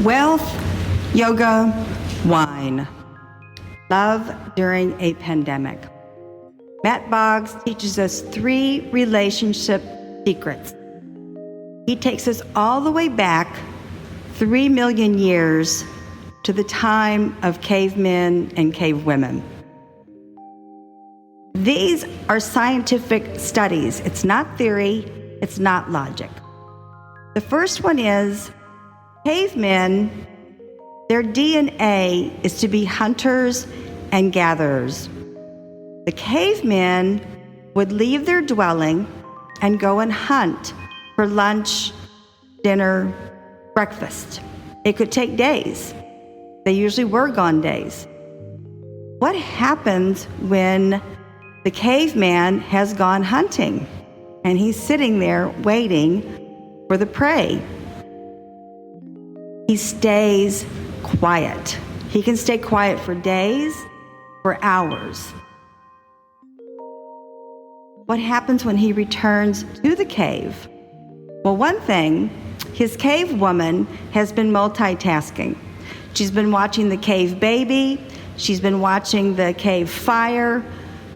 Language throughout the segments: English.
Wealth, yoga, wine. Love during a pandemic. Matt Boggs teaches us 3 relationship secrets. He takes us all the way back 3 million years to the time of cavemen and cave women. These are scientific studies. It's not theory, it's not logic. The first one is cavemen, their DNA is to be hunters and gatherers. The cavemen would leave their dwelling and go and hunt for lunch, dinner, breakfast. It could take days. They usually were gone days. What happens when the caveman has gone hunting and he's sitting there waiting for the prey? He stays quiet. He can stay quiet for days, for hours. What happens when he returns to the cave? Well, one thing, his cave woman has been multitasking. She's been watching the cave baby. She's been watching the cave fire.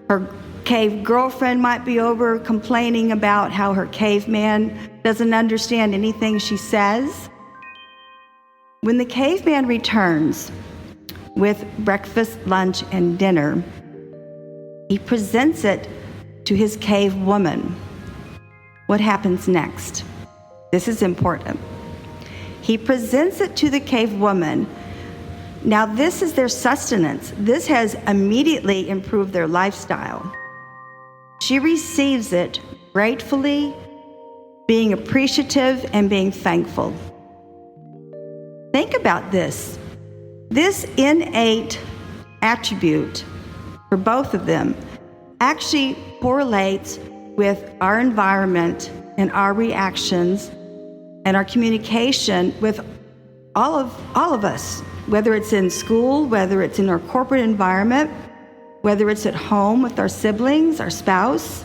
Her cave girlfriend might be over complaining about how her caveman doesn't understand anything she says. When the caveman returns with breakfast, lunch, and dinner, he presents it to his cave woman. What happens next? This is important. He presents it to the cave woman. Now, this is their sustenance. This has immediately improved their lifestyle. She receives it gratefully, being appreciative and being thankful. Think about this. This innate attribute for both of them actually correlates with our environment and our reactions and our communication with all of us, whether it's in school, whether it's in our corporate environment, whether it's at home with our siblings, our spouse.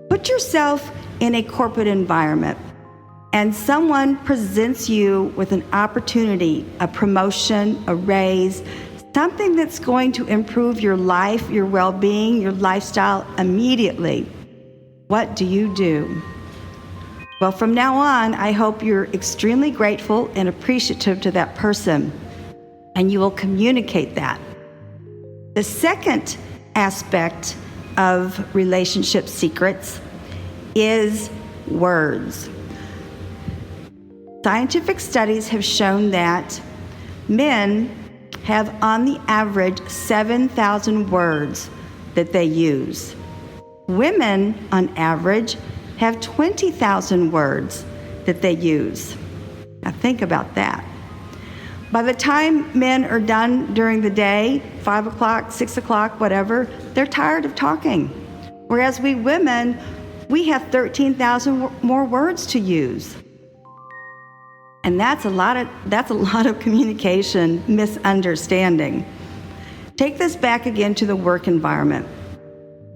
Put yourself in a corporate environment and someone presents you with an opportunity, a promotion, a raise, something that's going to improve your life, your well-being, your lifestyle immediately. What do you do? Well, from now on, I hope you're extremely grateful and appreciative to that person, and you will communicate that. The second aspect of relationship secrets is words. Scientific studies have shown that men have, on the average, 7,000 words that they use. Women, on average, have 20,000 words that they use. Now think about that. By the time men are done during the day, 5 o'clock, 6 o'clock, whatever, they're tired of talking. Whereas we women, we have 13,000 more words to use. And that's a lot of communication misunderstanding. Take this back again to the work environment.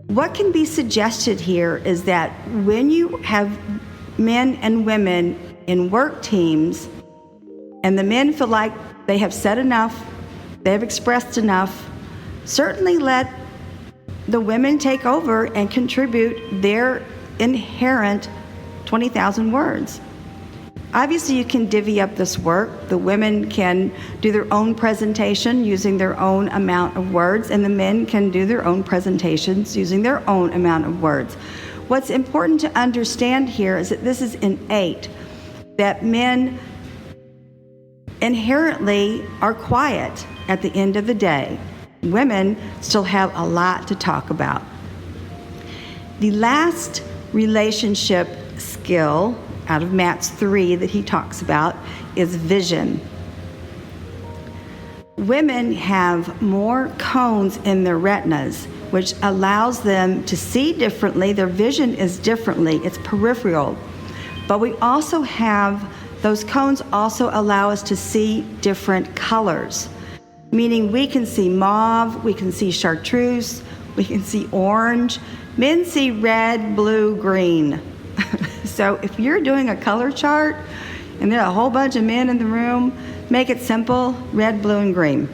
What can be suggested here is that when you have men and women in work teams, and the men feel like they have said enough, they have expressed enough, certainly let the women take over and contribute their inherent 20,000 words. Obviously, you can divvy up this work. The women can do their own presentation using their own amount of words, and the men can do their own presentations using their own amount of words. What's important to understand here is that this is innate, that men inherently are quiet at the end of the day. Women still have a lot to talk about. The last relationship skill out of Matt's 3 that he talks about is vision. Women have more cones in their retinas, which allows them to see differently. Their vision is differently, it's peripheral. But we also have, those cones also allow us to see different colors, meaning we can see mauve, we can see chartreuse, we can see orange. Men see red, blue, green. So if you're doing a color chart and there are a whole bunch of men in the room, make it simple, red, blue, and green.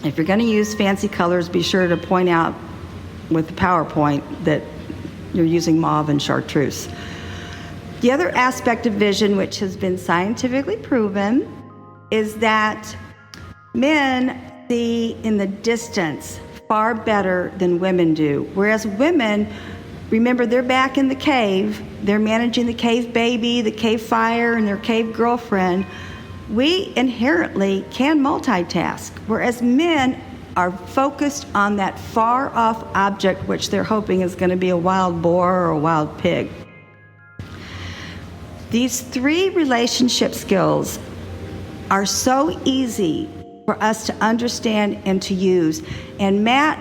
If you're going to use fancy colors, be sure to point out with the PowerPoint that you're using mauve and chartreuse. The other aspect of vision, which has been scientifically proven, is that men see in the distance far better than women do. Whereas women, remember, they're back in the cave, they're managing the cave baby, the cave fire, and their cave girlfriend. We inherently can multitask, whereas men are focused on that far-off object, which they're hoping is going to be a wild boar or a wild pig. These 3 relationship skills are so easy for us to understand and to use. And Matt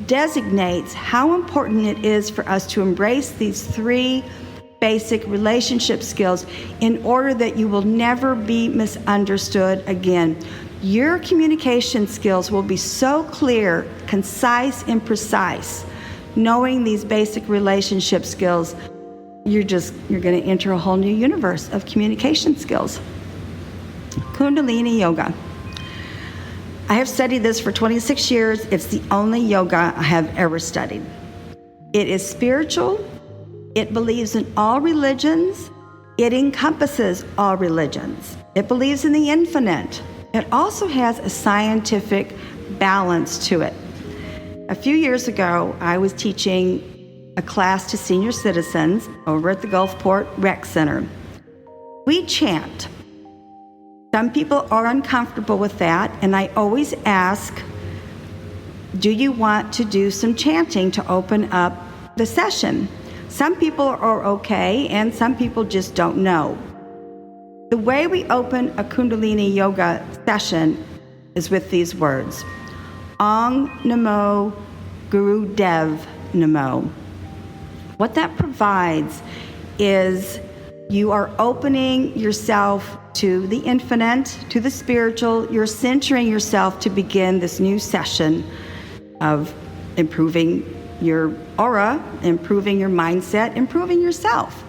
designates how important it is for us to embrace these 3 basic relationship skills in order that you will never be misunderstood again. Your communication skills will be so clear, concise, and precise. Knowing these basic relationship skills, you're going to enter a whole new universe of communication skills. Kundalini Yoga. I have studied this for 26 years. It's the only yoga I have ever studied. It is spiritual. It believes in all religions. It encompasses all religions. It believes in the infinite. It also has a scientific balance to it. A few years ago, I was teaching a class to senior citizens over at the Gulfport Rec Center. We chant. Some people are uncomfortable with that, and I always ask, do you want to do some chanting to open up the session? Some people are okay, and some people just don't know. The way we open a Kundalini Yoga session is with these words: Ong Namo Guru Dev Namo. What that provides is you are opening yourself to the infinite, to the spiritual. You're centering yourself to begin this new session of improving your aura, improving your mindset, improving yourself.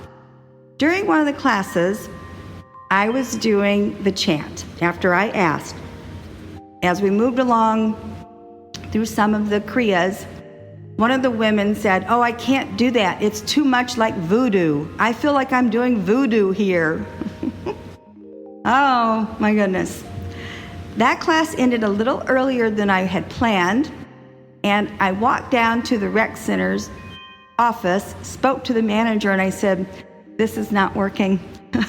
During one of the classes, I was doing the chant after I asked. As we moved along through some of the kriyas, one of the women said, "Oh, I can't do that. It's too much like voodoo. I feel like I'm doing voodoo here." Oh, my goodness. That class ended a little earlier than I had planned, and I walked down to the rec center's office, spoke to the manager, and I said, "This is not working.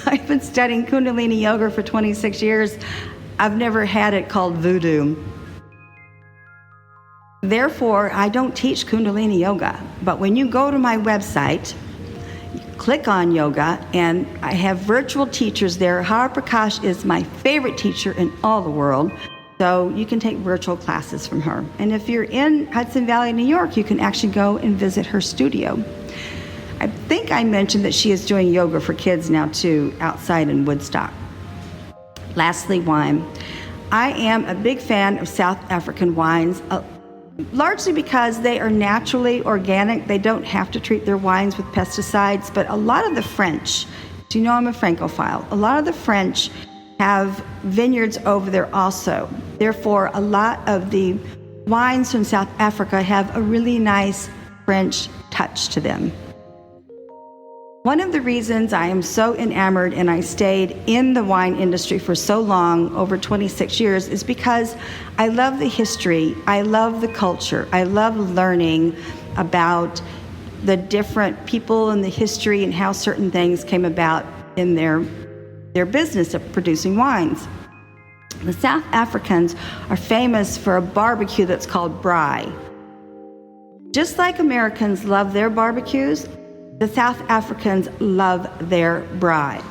I've been studying Kundalini Yoga for 26 years. I've never had it called voodoo. Therefore, I don't teach Kundalini Yoga. But when you go to my website, click on yoga, and I have virtual teachers there. Hara Prakash is my favorite teacher in all the world, so you can take virtual classes from her. And if you're in Hudson Valley, New York, you can actually go and visit her studio. I think I mentioned that she is doing yoga for kids now too, outside in Woodstock. Lastly, wine. I am a big fan of South African wines, largely because they are naturally organic. They don't have to treat their wines with pesticides, but a lot of the French, do you know I'm a Francophile? A lot of the French have vineyards over there also. Therefore, a lot of the wines from South Africa have a really nice French touch to them. One of the reasons I am so enamored and I stayed in the wine industry for so long, over 26 years, is because I love the history, I love the culture, I love learning about the different people in the history and how certain things came about in their business of producing wines. The South Africans are famous for a barbecue that's called BRAII. Just like Americans love their barbecues, the South Africans love their BRAII.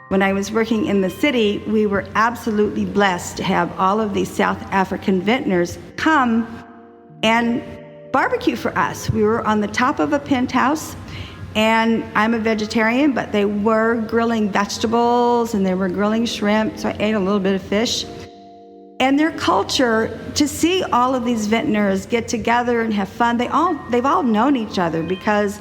When I was working in the city, we were absolutely blessed to have all of these South African vintners come and barbecue for us. We were on the top of a penthouse, and I'm a vegetarian, but they were grilling vegetables and they were grilling shrimp, so I ate a little bit of fish. And their culture, to see all of these vintners get together and have fun, they've all known each other because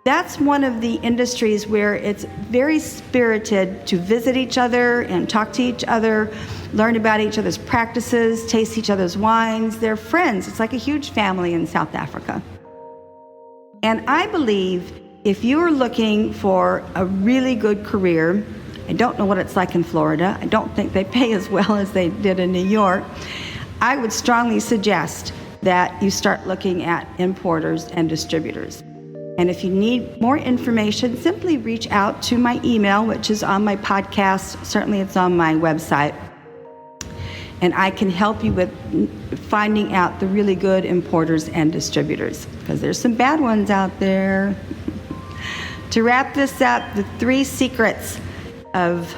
That's one of the industries where it's very spirited to visit each other and talk to each other, learn about each other's practices, taste each other's wines. They're friends. It's like a huge family in South Africa. And I believe if you're looking for a really good career, I don't know what it's like in Florida. I don't think they pay as well as they did in New York. I would strongly suggest that you start looking at importers and distributors. And if you need more information, simply reach out to my email, which is on my podcast. Certainly it's on my website. And I can help you with finding out the really good importers and distributors, because there's some bad ones out there. To wrap this up, the 3 secrets of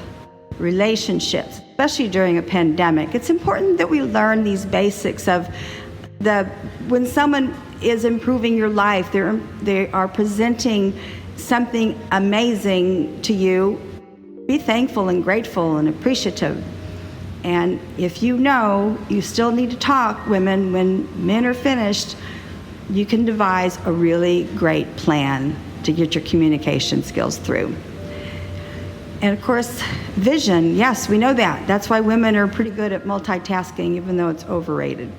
relationships, especially during a pandemic. It's important that we learn these basics of when someone is improving your life, they are presenting something amazing to you. Be thankful and grateful and appreciative. And if you know you still need to talk, women, when men are finished, you can devise a really great plan to get your communication skills through. And of course, vision, yes, we know that. That's why women are pretty good at multitasking, even though it's overrated.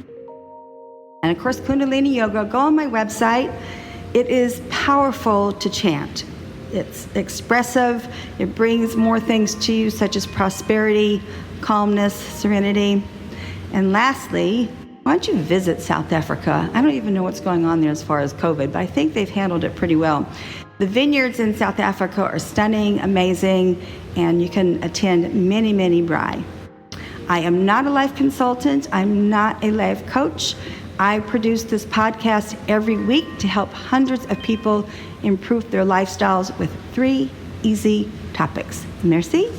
And of course, Kundalini Yoga, go on my website. It is powerful to chant. It's expressive. It brings more things to you, such as prosperity, calmness, serenity. And lastly, why don't you visit South Africa? I don't even know what's going on there as far as COVID, but I think they've handled it pretty well. The vineyards in South Africa are stunning, amazing, and you can attend many, many BRAII. I am not a life consultant. I'm not a life coach. I produce this podcast every week to help hundreds of people improve their lifestyles with 3 easy topics. Merci.